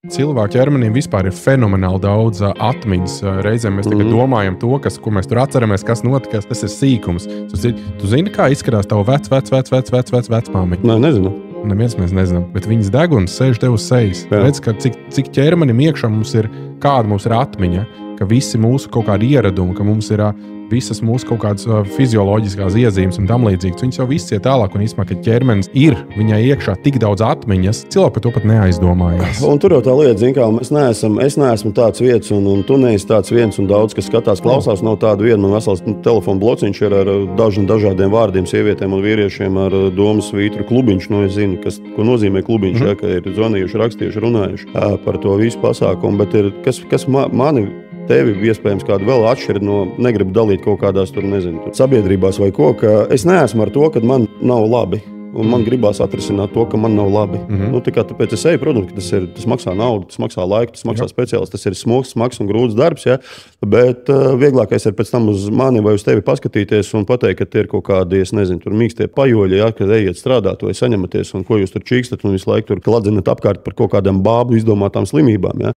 Cilvēku ķermenim vispār ir fenomenāli daudz atmiņas. Reizēm mēs tikai domājam to, ko mēs tur atceramies, kas notika. Tas ir sīkums. Tu zini, kā izskatās tava vecmāmiņa? Nē, nezinu. Neviens mēs nezinām, bet viņas deguns sēž tev uz sejas. Redz, ka cik ķermenim iekšā kāda mums ir atmiņa, ka visi mūsu kaut kādi ieradumi, ka mums ir visas mūsu kaut kādas fizioloģiskās iezīmes un tam līdzīgas. Viņas jau viss iet tālāk, un īstenībā, ka ķermenis ir viņai iekšā tik daudz atmiņas, cilvēki par to pat neaizdomājās. Un tur jau tā lieta, zin kā, es neesmu tāds vietas, un tu neesi tāds viens, un daudz, kas skatās, klausās, nav tāda viena. Man vesels telefona blociņš ir ar dažādiem vārdiem, sievietēm un vīriešiem ar domas svītru klubiņš. Es zinu, ko nozīmē klubiņš, ka ir zvanījuši, rakstījuši, runājuši par to visu pasākumu, bet kas mani tevi iespējams kādu vēl atšķir no, negribu dalīt kaut kādās tur, nezinu, sabiedrībās vai ko, ka es neesmu ar to, ka man nav labi. Un man gribās atrisināt to, ka man nav labi. Tāpēc es eju, protams, ka tas maksā naudu, tas maksā laiku, tas maksā speciāls, tas ir smags un grūts darbs, ja? Bet vieglākais ir pēc tam uz mani vai uz tevi paskatīties un pateikt, ka tie ir kaut kādi, es nezinu, tur mīkstie pajoļi, ja? Kad ejiet strādāt vai saņematies un ko jūs tur čīkstat un visu laiku tur kladzinat apkārt par kaut kādām bābu izdomātām slimībām. Ja?